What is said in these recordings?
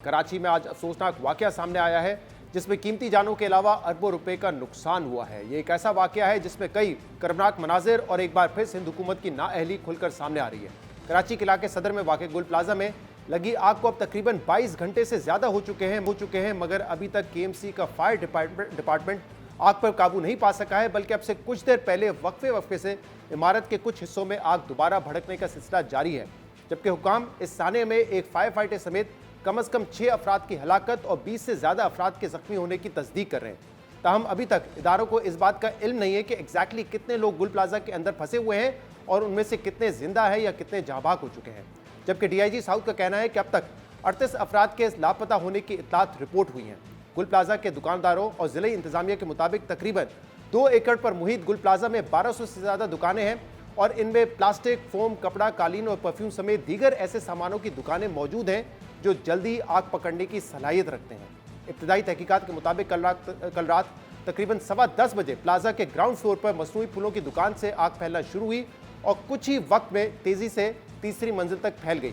कराची में आज अफसोसनाक वाकया सामने आया है जिसमें कीमती जानों के अलावा अरबों रुपए का नुकसान हुआ है। ये एक ऐसा वाकया है जिसमें कई कर्मनाक मनाजिर और एक बार फिर सिंध हुकूमत की नाअहली खुलकर सामने आ रही है। कराची के इलाके सदर में वाक़ गुल प्लाजा में लगी आग को अब तकरीबन 22 घंटे से ज्यादा हो चुके हैं मगर अभी तक KMC का फायर डिपार्टमेंट आग पर काबू नहीं पा सका है, बल्कि अब से कुछ देर पहले वक्फे से इमारत के कुछ हिस्सों में आग दोबारा भड़कने का सिलसिला जारी है। जबकि हुकाम इस साने में एक फायर फाइटर समेत कम से कम 6 अफराद की हलाकत और 20 से ज़्यादा अफराद के जख्मी होने की तस्दीक कर रहे हैं। ताहम अभी तक इदारों को इस बात का इल्म नहीं है कि एग्जैक्टली कितने लोग गुल प्लाजा के अंदर फंसे हुए हैं और उनमें से कितने जिंदा हैं या कितने जाबाक हो चुके हैं। जबकि DIG साउथ का कहना है कि अब तक 38 अफराद के लापता होने की इत्तलात रिपोर्ट हुई हैं। गुल प्लाजा के दुकानदारों और ज़िले इंतजामिया के मुताबिक तकरीबन 2 एकड़ पर मुहित गुल प्लाजा में 1200 से ज़्यादा दुकानें हैं और इनमें प्लास्टिक, फोम, कपड़ा, कालीन और परफ्यूम समेत दीगर ऐसे सामानों की दुकानें मौजूद हैं जो जल्दी आग पकड़ने की सलाहियत रखते हैं। इब्तदाई तहकीकात के मुताबिक कल रात तकरीबन 10:15 बजे प्लाजा के ग्राउंड फ्लोर पर मसनूई फूलों की दुकान से आग फैलना शुरू हुई और कुछ ही वक्त में तेजी से तीसरी मंजिल तक फैल गई।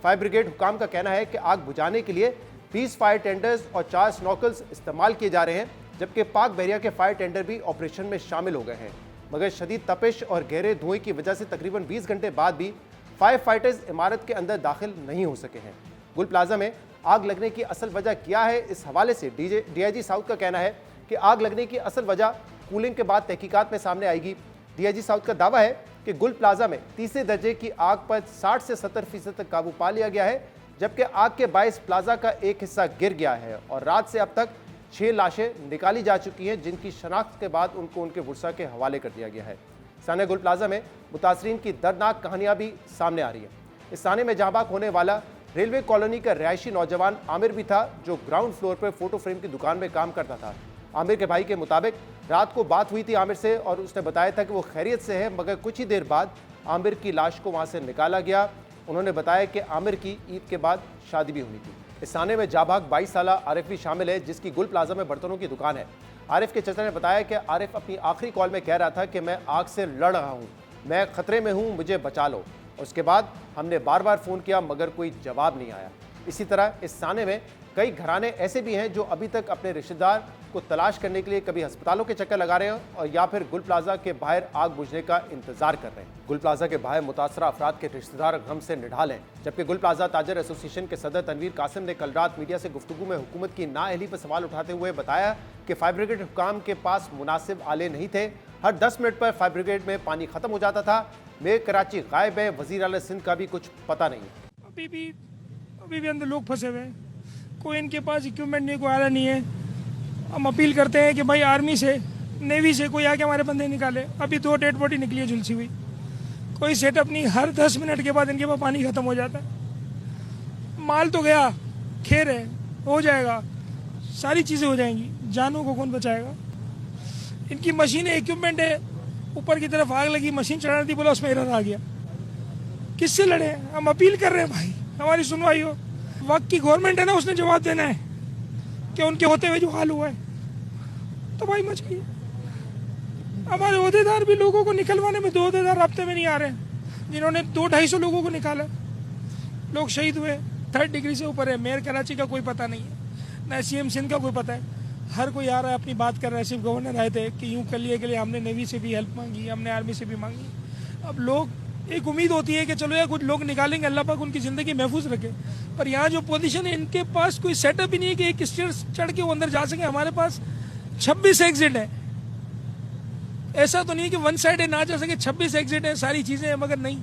फायर ब्रिगेड हुकाम का कहना है कि आग बुझाने के लिए 20 फायर टेंडर्स और 4 स्नॉकल्स इस्तेमाल किए जा रहे हैं, जबकि पाक बहरिया के फायर टेंडर भी ऑपरेशन में शामिल हो गए हैं। मगर शदीद तपिश और गहरे धुएं की वजह से तकरीबन 20 घंटे बाद भी फायर फाइटर्स इमारत के अंदर दाखिल नहीं हो सके हैं। गुल प्लाजा में आग लगने की असल वजह क्या है, इस हवाले से DIG साउथ का कहना है कि आग लगने की असल वजह कूलिंग के बाद तहकीकात में सामने आएगी। DIG साउथ का दावा है कि गुल प्लाजा में तीसरे दर्जे की आग पर 60 से 70% तक काबू पा लिया गया है, जबकि आग के बायस प्लाजा का एक हिस्सा गिर गया है और रात से अब तक 6 लाशें निकाली जा चुकी हैं, जिनकी शनाख्त के बाद उनको उनके वर्सा के हवाले कर दिया गया है। साने गुल प्लाजा में मुतासरीन की दर्दनाक कहानियां भी सामने आ रही है। इस साने में जहां बाक होने वाला रेलवे कॉलोनी का रिहायशी नौजवान आमिर भी था, जो ग्राउंड फ्लोर पर फोटो फ्रेम की दुकान में काम करता था। आमिर के भाई के मुताबिक रात को बात हुई थी आमिर से और उसने बताया था कि वो खैरियत से है, मगर कुछ ही देर बाद आमिर की लाश को वहां से निकाला गया। उन्होंने बताया कि आमिर की ईद के बाद शादी भी हुई थी। इस थाने में जाबाक 22 साला आरिफ भी शामिल है, जिसकी गुल प्लाजा में बर्तनों की दुकान है। आरिफ के चचा ने बताया कि आरिफ अपनी आखिरी कॉल में कह रहा था कि मैं आग से लड़ रहा हूँ, मैं खतरे में हूँ, मुझे बचा लो। उसके बाद हमने बार बार फ़ोन किया मगर कोई जवाब नहीं आया। इसी तरह इस थाने में कई घराने ऐसे भी हैं जो अभी तक अपने रिश्तेदार को तलाश करने के लिए कभी अस्पतालों के चक्कर लगा रहे हैं और या फिर गुल प्लाजा के बाहर आग बुझने का इंतजार कर रहे हैं। गुल प्लाजा के बाहर मुतासरा अफराद के रिश्तेदार गम से निढाल हैं, जबकि गुल प्लाजा ताजर एसोसिएशन के सदर तनवीर कासिम ने कल रात मीडिया से गुफ्तगू में हुकूमत की नाअहली पर सवाल उठाते हुए बताया कि फायर ब्रिगेड हुकाम के पास मुनासिब आले नहीं थे। हर 10 मिनट पर फायर ब्रिगेड में पानी खत्म हो जाता था। मेयर कराची गायब है, वजीर आला सिंध का भी कुछ पता नहीं है। अभी भी अंदर लोग फंसे हुए हैं, कोई इनके पास इक्विपमेंट नहीं, कोई आला नहीं है। हम अपील करते हैं कि भाई आर्मी से, नेवी से कोई आके हमारे बंदे निकाले। अभी 2 डेड बॉडी निकली है झुलसी हुई, कोई सेटअप नहीं। हर 10 मिनट के बाद इनके पास पानी खत्म हो जाता है। माल तो गया, खेर है, हो जाएगा, सारी चीज़ें हो जाएंगी, जानों को कौन बचाएगा। इनकी मशीनें, इक्विपमेंट है, ऊपर की तरफ आग लगी, मशीन चढ़ा दी, बोला उसमें एरर आ गया। किससे लड़े? हम अपील कर रहे हैं भाई, हमारी सुनवाई हो। वक्त की गवर्नमेंट है ना, उसने जवाब देना है कि उनके होते हुए जो हाल हुआ है। तो भाई मच गई। हमारे ओहदेदार भी लोगों को निकलवाने में 2 ओहदेदार हफ्ते में नहीं आ रहे हैं, जिन्होंने 200-250 लोगों को निकाला। लोग शहीद हुए, 3rd डिग्री से ऊपर है। मेयर कराची का कोई पता नहीं है, ना CM सिंध का कोई पता है। हर कोई आ रहा है, अपनी बात कर रहा है। सिर्फ गवर्नर आए थे कि यूँ कर लिए के लिए हमने नेवी से भी हेल्प मांगी, हमने आर्मी से भी मांगी। अब लोग, एक उम्मीद होती है कि चलो यार कुछ लोग निकालेंगे, अल्लाह पाक उनकी ज़िंदगी महफूज रखे। पर यहाँ जो पोजीशन है, इनके पास कोई सेटअप ही नहीं है कि एक स्टेयर्स चढ़ के वो अंदर जा सके। हमारे पास 26 एग्जिट है, ऐसा तो नहीं है कि 1 साइड है ना जा सके। 26 एग्जिट है, सारी चीज़ें हैं, मगर नहीं,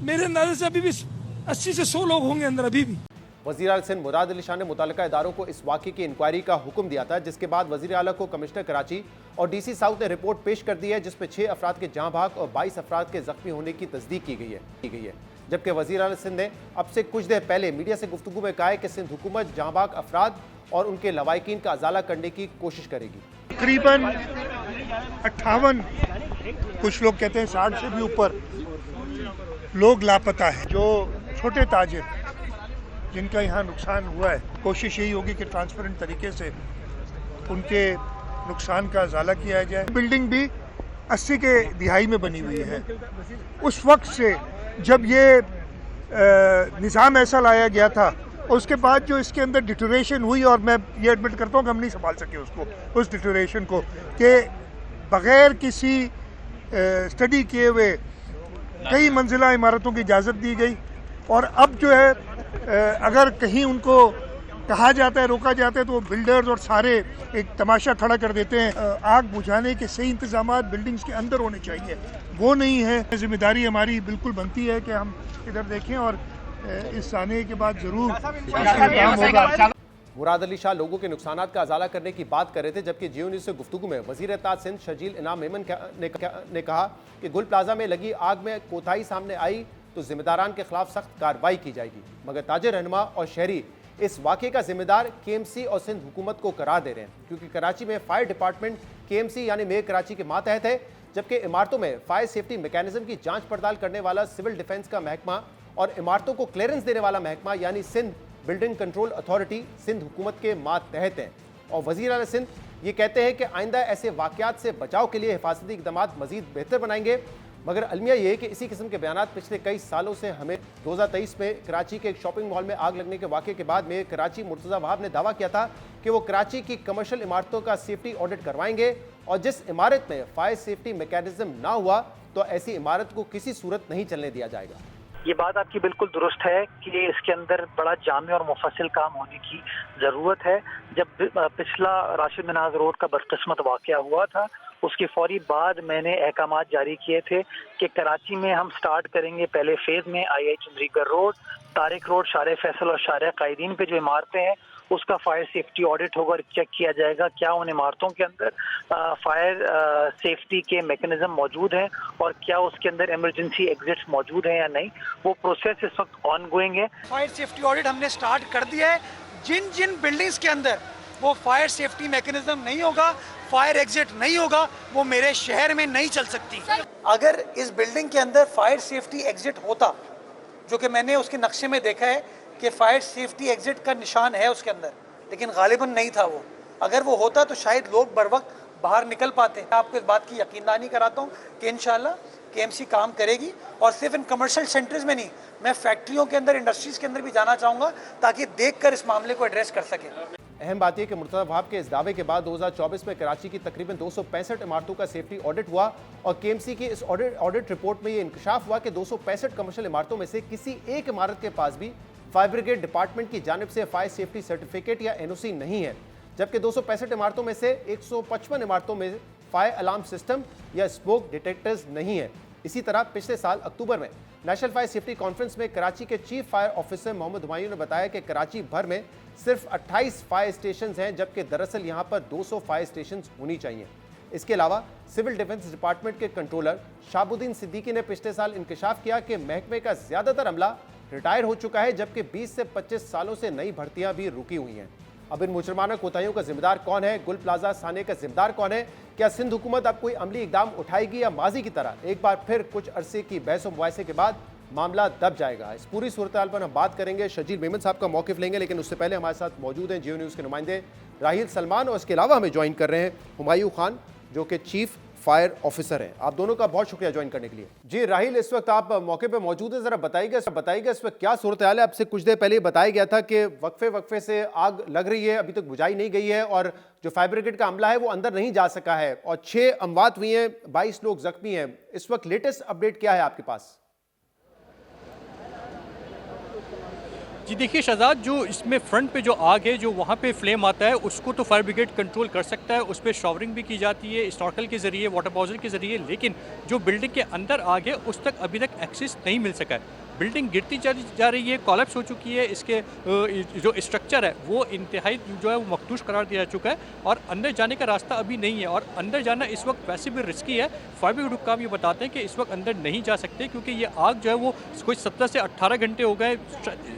मेरे अंदाजे से अभी भी 80 से 100 लोग होंगे अंदर अभी भी। वज़ीर आला सिंध मुराद अली शाह ने मुतल्लिका इदारों को इस वाक़े की इंक्वायरी का हुक्म दिया था, जिसके बाद वज़ीर आला को कमिश्नर कराची और DC साउथ ने रिपोर्ट पेश कर दी है, जिसमें 6 अफराद के जाँ भाग और 22 अफराद के जख्मी होने की तस्दीक की गई है। जबकि वज़ीर आला सिंध ने अब से कुछ देर पहले मीडिया से गुफ्तगू में कहा है कि सिंध हुकूमत जाँ भाग अफराद और उनके लवाहिकीन का अजाला करने की कोशिश करेगी। तकरीबन 58, कुछ लोग कहते हैं 60 से भी ऊपर लोग लापता है। जो छोटे ताजिर जिनका यहाँ नुकसान हुआ है, कोशिश यही होगी कि ट्रांसपेरेंट तरीके से उनके नुकसान का अजाला किया जाए। बिल्डिंग भी 80 के दिहाई में बनी हुई है। उस वक्त से जब ये निज़ाम ऐसा लाया गया था उसके बाद जो इसके अंदर डिटोरेशन हुई, और मैं ये एडमिट करता हूँ कि हम नहीं संभाल सके उसको, उस डिटोरेशन को, कि बग़ैर किसी स्टडी किए हुए कई मंजिला इमारतों की इजाज़त दी गई। और अब जो है अगर कहीं उनको कहा जाता है, रोका जाता है, तो वो बिल्डर्स और सारे एक तमाशा खड़ा कर देते हैं। आग बुझाने के सही इंतजाम बिल्डिंग्स के अंदर होने चाहिए, वो नहीं है। जिम्मेदारी हमारी बिल्कुल बनती है कि हम इधर देखें और इस आने के बाद जरूर काम होगा। मुराद अली शाह लोगों के नुकसानात का अजाला करने की बात कर रहे थे, जबकि जियो न्यूज़ से गुफ्तगू में वज़ीर इत्तेहाद सिंध शजील इनाम मेमन ने कहा कि गुल प्लाजा में लगी आग में कोताही सामने आई तो जिम्मेदारान के खिलाफ सख्त कार्रवाई की जाएगी। मगर ताजिर रहनुमा और शहरी इस वाक़े का जिम्मेदार केएमसी और सिंध हुकूमत को करार दे रहे हैं, क्योंकि कराची में फायर डिपार्टमेंट केएमसी यानी मेयर कराची के मातहत है, जबकि इमारतों में फायर सेफ्टी मैकेनिज्म की जांच पड़ताल करने वाला सिविल डिफेंस का महकमा और इमारतों को क्लियरेंस देने वाला महकमा यानी Sindh Building Control Authority Sindh हुकूमत के मातहत है। और वज़ीर आला सिंध ये कहते हैं कि आइंदा ऐसे वाक़यात से बचाव के लिए हिफाजती इक़दामात मज़ीद बेहतर बनाएंगे। मगर अलमिया ये है कि इसी किस्म के बयानात पिछले कई सालों से हमें 2023 में कराची के एक शॉपिंग मॉल में आग लगने के वाक़े के बाद मेयर कराची मुर्तज़ा वहाब ने दावा किया था कि वो कराची की कमर्शियल इमारतों का सेफ्टी ऑडिट करवाएंगे, और जिस इमारत में फायर सेफ्टी मैकेनिज्म ना हुआ तो ऐसी इमारत को किसी सूरत नहीं चलने दिया जाएगा। ये बात आपकी बिल्कुल दुरुस्त है कि इसके अंदर बड़ा जामे और मुफस्सिल काम होने की ज़रूरत है। जब पिछला राशिद मिनाज रोड का बदकिस्मत वाक़या हुआ था, उसके फौरी बाद मैंने अहकामात जारी किए थे कि कराची में हम स्टार्ट करेंगे पहले फेज़ में आई चंद्रीगढ़ रोड, तारिक रोड, शारे फैसल और शारे कायदीन पे जो इमारतें हैं उसका फायर सेफ्टी ऑडिट होगा और चेक किया जाएगा क्या उन इमारतों के अंदर फायर सेफ्टी के मैकेनिज्म मौजूद हैं और क्या उसके अंदर इमरजेंसी एग्जिट्स मौजूद हैं या नहीं। वो प्रोसेस इस वक्त ऑनगोइंग है। फायर सेफ्टी ऑडिट हमने स्टार्ट कर दिया है। जिन जिन बिल्डिंग्स के अंदर वो फायर सेफ्टी मैकेनिज्म नहीं होगा, फायर एग्जिट नहीं होगा, वो मेरे शहर में नहीं चल सकती। अगर इस बिल्डिंग के अंदर फायर सेफ्टी एग्जिट होता, जो कि मैंने उसके नक्शे में देखा है कि फायर सेफ्टी एग्जिट का निशान है उसके अंदर, लेकिन गालिबन नहीं था वो। अगर वो होता तो शायद लोग बर वक्त बाहर निकल पाते। मैं आपको इस बात की यकीनदानी कराता हूँ कि इंशाल्लाह केएमसी काम करेगी, और सिर्फ इन कमर्शियल सेंटर्स में नहीं, मैं फैक्ट्रियों के अंदर, इंडस्ट्रीज के अंदर भी जाना चाहूँगा ताकि देखकर इस मामले को एड्रेस कर सके। अहम बात यह कि मुर्तज़ा वहाब के इस दावे के बाद 2024 में कराची की तकरीबन 265 इमारतों का सेफ्टी ऑडिट हुआ, और केएमसी की इस ऑडिट रिपोर्ट में ये इंकशाफ हुआ कि 265 कमर्शियल इमारतों में से किसी एक इमारत के पास भी फायर ब्रिगेड डिपार्टमेंट की जानिब से फायर सेफ्टी सर्टिफिकेट या एनओसी नहीं है, जबकि 265 इमारतों में से 155 इमारतों में फायर अलार्म सिस्टम या स्मोक डिटेक्टर्स नहीं है। इसी तरह पिछले साल अक्टूबर में नेशनल फायर सेफ्टी कॉन्फ्रेंस में कराची के chief fire officer Mohammad Humayun ने बताया कि कराची भर में सिर्फ 28 फायर स्टेशन हैं, जबकि दरअसल यहाँ पर 200 फायर स्टेशन होनी चाहिए। इसके अलावा सिविल डिफेंस डिपार्टमेंट के कंट्रोलर शाहबुद्दीन सिद्दीकी ने पिछले साल इंकशाफ किया कि महकमे का ज्यादातर अमला रिटायर हो चुका है, जबकि 20 से 25 सालों से नई भर्तियां भी रुकी हुई हैं। अब इन मुजरमाना कोताहियों का जिम्मेदार कौन है? गुल प्लाजा साने का जिम्मेदार कौन है? क्या सिंध हुकूमत अब कोई अमली इकदाम उठाएगी या माजी की तरह एक बार फिर कुछ अरसे की बहस व मुबाहिसे के बाद मामला दब जाएगा? इस पूरी सूरत हाल पर हम बात करेंगे, शजील मेमन साहब का मौक़िफ़ लेंगे, लेकिन उससे पहले हमारे साथ मौजूद हैं जियो न्यूज़ के नुमाइंदे राहिल सलमान, और इसके अलावा हमें ज्वाइन कर रहे हैं हुमायूं खान जो कि चीफ फायर ऑफिसर हैं। आप दोनों का बहुत शुक्रिया ज्वाइन करने के लिए। जी राहिल, इस वक्त आप मौके पे मौजूद हैं, जरा बताइएगा इस वक्त क्या सूरत हाल है? आपसे कुछ देर पहले बताया गया था कि वक्फे से आग लग रही है, अभी तक बुझाई नहीं गई है, और जो फायर ब्रिगेड का अमला है वो अंदर नहीं जा सका है, और 6 अमवात हुई हैं, 22 लोग जख्मी हैं। इस वक्त लेटेस्ट अपडेट क्या है आपके पास? जी देखिए शहजाद, जो इसमें फ्रंट पे जो आग है, जो वहाँ पे फ्लेम आता है, उसको तो फायर ब्रिगेड कंट्रोल कर सकता है, उस पर शॉवरिंग भी की जाती है स्नॉर्कल के ज़रिए, वाटर पाउजर के ज़रिए, लेकिन जो बिल्डिंग के अंदर आग है उस तक अभी तक एक्सेस नहीं मिल सका है। बिल्डिंग गिरती जा रही है, कॉलेप्स हो चुकी है, इसके जो स्ट्रक्चर है वो इंतहाई जो है वो मखदूश करार दिया जा चुका है, और अंदर जाने का रास्ता अभी नहीं है, और अंदर जाना इस वक्त वैसे भी रिस्की है। फायर ब्रिगेड हुक्काम ये बताते हैं कि इस वक्त अंदर नहीं जा सकते, क्योंकि ये आग जो है वो कोई 17 से 18 घंटे हो गए,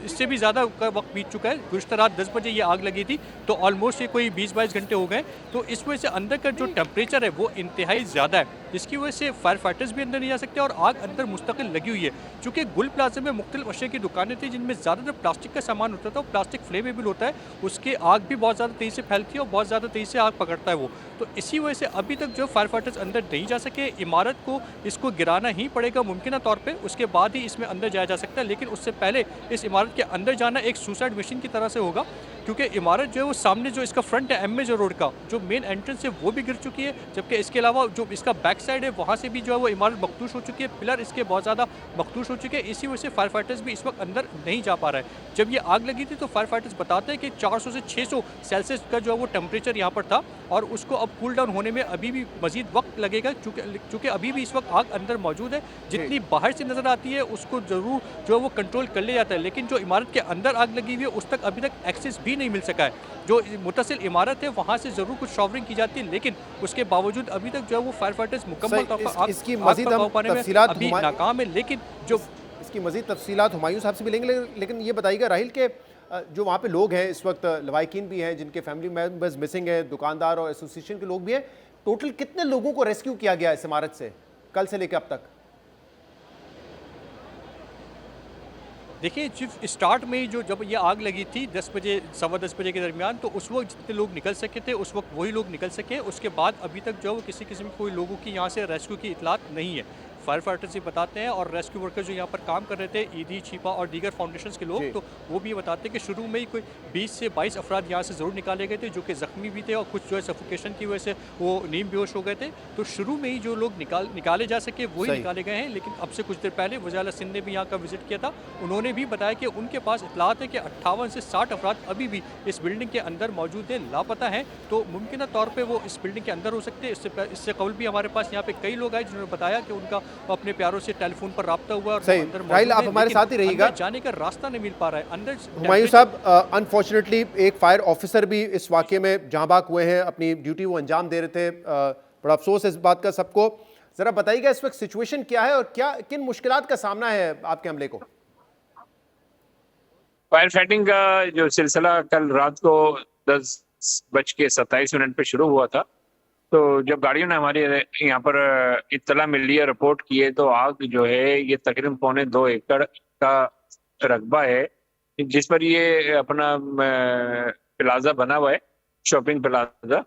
इससे भी ज़्यादा वक्त बीत चुका है। गुज़श्ता रात 10 बजे ये आग लगी थी, तो ऑलमोस्ट ये कोई 20-22 घंटे हो गए, तो इस वजह से अंदर का जो टेम्परेचर है वो इंतहाई ज़्यादा है। जिसकी वजह से फायर फाइटर्स भी अंदर नहीं जा सकते और आग अंदर मुस्तकिल लगी हुई है। चूँकि गुल प्लाजा में मुख्तलिफ अशे की दुकानें थी जिनमें ज़्यादातर प्लास्टिक का सामान होता था और प्लास्टिक फ्लेमेबल होता है, उसकी आग भी बहुत ज़्यादा तेज़ी से फैलती है और बहुत ज़्यादा तेज़ी से आग पकड़ता है वो। तो इसी वजह से अभी तक जो फायर फाइटर्स अंदर नहीं जा सके, इमारत को इसको गिराना ही पड़ेगा मुमकिन तौर पे, उसके बाद ही इसमें अंदर जाया जा सकता है। लेकिन उससे पहले इस इमारत के अंदर जाना एक सुसाइड मिशन की तरह से होगा, क्योंकि इमारत जो है वो सामने जो इसका फ्रंट है एमएज रोड का जो मेन एंट्रेंस है वो भी गिर चुकी है, जबकि इसके अलावा जो इसका बैक साइड है वहाँ से भी जो है वो इमारत मखदूश हो चुकी है, पिलर इसके बहुत ज़्यादा मखदूश हो चुके हैं। इसी वजह से फायर फाइटर्स भी इस वक्त अंदर नहीं जा पा रहा है। जब ये आग लगी थी तो फायर फाइटर्स बताते हैं कि 400 से 600 सेल्सियस का जो है वो टेम्परेचर यहाँ पर था और उसको अब कूल डाउन होने में अभी भी मजीद वक्त लगेगा, चूँकि अभी भी इस वक्त आग अंदर मौजूद है। जितनी बाहर से नज़र आती है उसको ज़रूर जो है वो कंट्रोल कर लिया जाता है, लेकिन जो इमारत के अंदर आग लगी हुई है उस तक अभी तक एक्सेस भी नहीं मिल सका है। जो मुतसिल इमारत है वहाँ से ज़रूर कुछ शॉवरिंग की जाती है, लेकिन उसके बावजूद अभी तक जो है वो फायर फाइटर्स मुकम्मल तौर पर इसकी मजीद हम तफसीलात अभी नाकाम है। लेकिन जो इसकी मजीद तफसीलात हुमायूं साहब से भी लेंगे, लेकिन ये बताइएगा राहिल के जो वहाँ पे लोग हैं इस वक्त, लवाकिन भी हैं जिनके फैमिली मेम्बर्स मिसिंग हैं, दुकानदार और एसोसिएशन के लोग भी हैं, टोटल कितने लोगों को रेस्क्यू किया गया इस इमारत से कल से लेकर अब तक? देखिए, सिर्फ स्टार्ट में ही जब ये आग लगी थी 10 बजे 10:15 बजे के दरमियान, तो उस वक्त जितने लोग निकल सके थे उस वक्त वही लोग निकल सके। उसके बाद अभी तक जो है वो किसी किस्म की कोई लोगों की यहाँ से रेस्क्यू की इतलात नहीं है। फायर फाइटर्स ये बताते हैं और रेस्क्यू वर्कर्स जो यहाँ पर काम कर रहे थे, ईदी, छिपा और दीगर फाउंडेशंस के लोग, तो वो भी बताते हैं कि शुरू में ही कोई 20 से 22 अफराद यहाँ से ज़रूर निकाले गए थे जो कि ज़ख्मी भी थे और कुछ जो है सफोकेशन की वजह से वो नीम बेहोश हो गए थे। तो शुरू में ही जो लोग निकाले जा सके वही निकाले गए हैं। लेकिन अब से कुछ देर पहले वज़ीर आला सिंध ने भी यहाँ का विजिट किया था, उन्होंने भी बताया कि उनके पास इतलात है कि 58 से 60 अफराद अभी भी इस बिल्डिंग के अंदर मौजूद हैं, लापता हैं। तो मुमकिन तौर पर वो इस बिल्डिंग के अंदर हो सकते हैं। इससे कबल भी हमारे पास यहाँ पे कई लोग आए जिन्होंने बताया कि उनका अपने प्यारों से टेलीफोन पर राब्ता हुआ और अंदर राहिल, आप हमारे साथ ही रहिएगा, जाने का रास्ता नहीं मिल पा रहा है अंदर। हुमायूं साहब, अनफॉर्चुनेटली एक फायर ऑफिसर भी इस वाकये में जहाँ बाक हुए हैं, अपनी ड्यूटी वो अंजाम दे रहे थे, बड़ा अफसोस है इस बात का सबको। जरा बताइएगा इस वक्त सिचुएशन क्या है और क्या किन मुश्किलात का सामना है आपके अमले को? फायर फाइटिंग का जो सिलसिला कल रात को 10:27 पे शुरू हुआ था, तो जब गाड़ियों ने हमारे यहाँ पर इत्तला मिली है, रिपोर्ट की है, तो आग जो है ये तकरीबन 2.25 एकड़ का रकबा है जिस पर ये अपना प्लाजा बना हुआ है, शॉपिंग प्लाजा,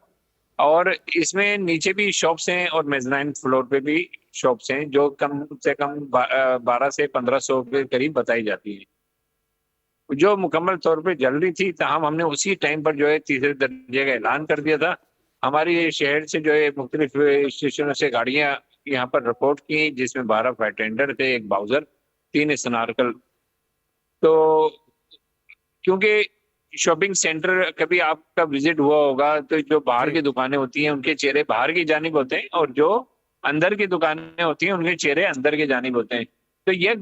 और इसमें नीचे भी शॉप्स हैं और मेजनाइन फ्लोर पे भी शॉप्स हैं जो कम से कम 12 से 1500 के करीब बताई जाती है, जो मुकम्मल तौर पे जल रही थी। ताहम हमने उसी टाइम पर जो है तीसरे दर्जे का ऐलान कर दिया था। हमारे शहर से जो है मुख्तलिफ स्टेशनों से गाड़ियां यहाँ पर रिपोर्ट की, जिसमें 12 फायर टेंडर थे, 1 बाउजर, 3 स्नार्कल। तो क्योंकि शॉपिंग सेंटर कभी आपका विजिट हुआ होगा तो जो बाहर की दुकानें होती हैं उनके चेहरे बाहर की जानिब होते हैं और जो अंदर की दुकानें होती हैं उनके चेहरे अंदर की जानिब होते हैं। तो ये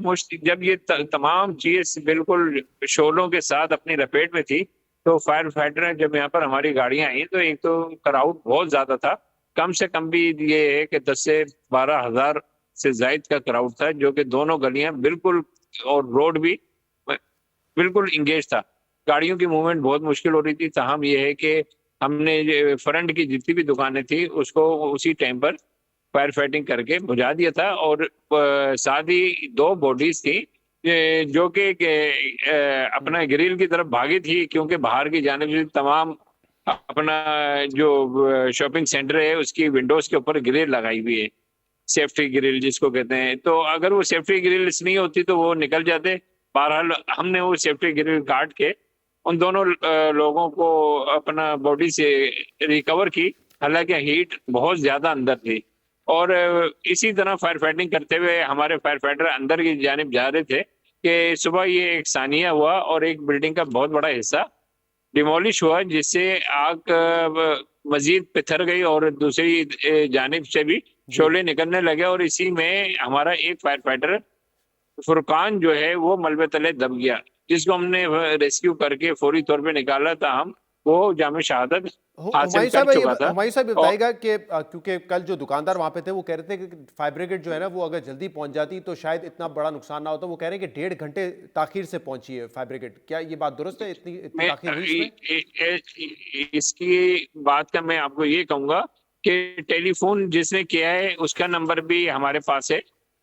जब ये तमाम चीज बिल्कुल शोलों के साथ अपनी लपेट में थी, तो फायर फाइटर जब यहाँ पर हमारी गाड़ियां आई तो एक तो क्राउड बहुत ज्यादा था, कम से कम भी ये है कि 10 से 12 हज़ार से जायद का क्राउड था, जो कि दोनों गलियां बिल्कुल और रोड भी बिल्कुल इंगेज था। गाड़ियों की मूवमेंट बहुत मुश्किल हो रही थी। ताहम ये है कि हमने फ्रंट की जितनी भी दुकानें थी उसको उसी टाइम पर फायर फाइटिंग करके बुझा दिया था, और साथ ही 2 बॉडीज थी जो कि अपना ग्रिल की तरफ भागी थी, क्योंकि बाहर की जानिब से तमाम अपना जो शॉपिंग सेंटर है उसकी विंडोज के ऊपर ग्रिल लगाई हुई है, सेफ्टी ग्रिल जिसको कहते हैं। तो अगर वो सेफ्टी ग्रिल नहीं होती तो वो निकल जाते। बहरहाल हमने वो सेफ्टी ग्रिल काट के उन दोनों लोगों को अपना बॉडी से रिकवर की, हालांकि हीट बहुत ज्यादा अंदर थी। और इसी तरह फायर फाइटिंग करते हुए हमारे फायर फाइटर अंदर की जानिब जा रहे थे कि सुबह ये एक सानिया हुआ और एक बिल्डिंग का बहुत बड़ा हिस्सा डिमोलिश हुआ, जिससे आग मजीद पिथर गई और दूसरी जानिब से भी शोले निकलने लगे, और इसी में हमारा एक फायर फाइटर फुरकान जो है वो मलबे तले दब गया, जिसको हमने रेस्क्यू करके फौरी तौर पे निकाला था। हम वो जामे शहादत हासिल कर चुका था। हुमायूं साहब बताएगा कि क्योंकि कल जो दुकानदार वहां पे थे वो कह रहे थे कि फायर ब्रिगेड जो है ना वो अगर जल्दी पहुंच जाती तो शायद इतना बड़ा नुकसान ना होता। वो कह रहे हैं कि 1.5 घंटे ताखीर से पहुंची है फायर ब्रिगेड, क्या ये बात दुरुस्त है? इतनी ताखीर हुई इसमें? इसकी बात का मैं आपको ये कहूंगा कि टेलीफोन जिसने किया है उसका नंबर भी हमारे पास है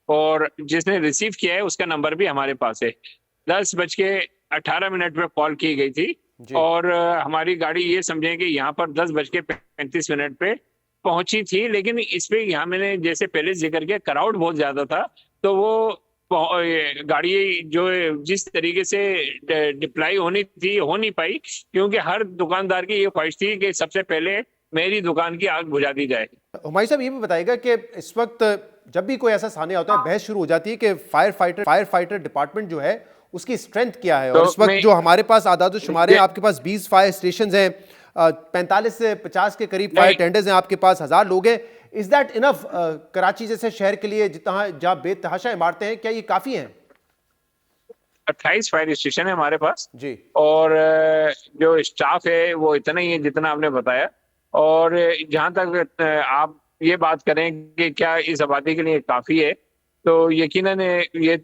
और जिसने रिसीव किया है उसका नंबर भी हमारे पास है। 10:18 पे कॉल की गई थी जी। और हमारी गाड़ी ये समझें कि यहाँ पर 10:35 पे पहुंची थी, लेकिन इस पे यहाँ मैंने जैसे पहले जिक्र किया क्राउड बहुत ज्यादा था, तो वो गाड़ी जो जिस तरीके से डिप्लाई होनी थी हो नहीं पाई, क्योंकि हर दुकानदार की ये ख्वाहिश थी कि सबसे पहले मेरी दुकान की आग बुझा दी जाए। हुमायूं साहब ये भी बताइएगा कि इस वक्त जब भी कोई ऐसा सामने आता है बहस शुरू हो जाती है कि फायर फाइटर डिपार्टमेंट जो है उसकी स्ट्रेंथ क्या है। और तो इस वक्त जो हमारे पास आदाद शुमार है, आपके पास 20 फायर स्टेशन हैं, 45 से 50 के करीब फायर टेंडर्स हैं, आपके पास 1000 लोग हैं। इज दैट इनफ कराची जैसे शहर के लिए जितना जहाँ बेतहाशा इमारतें हैं, क्या ये काफी हैं? 28 फायर स्टेशन है हमारे पास जी। और जो स्टाफ है वो इतना ही है जितना आपने बताया। और जहां तक आप ये बात करें कि क्या इस आबादी के लिए काफी है, तो यकीनन ये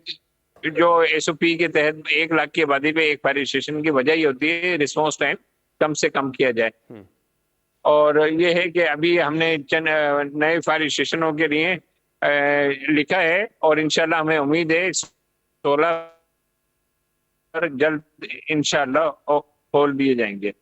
जो SOP के तहत 1 लाख की आबादी पे एक फायर स्टेशन की वजह ही होती है रिस्पॉन्स टाइम कम से कम किया जाए। और ये है कि अभी हमने चंद नए फायर स्टेशनों के लिए लिखा है और इंशाल्लाह हमें उम्मीद है 16 जल्द इंशाल्लाह खोल दिए जाएंगे।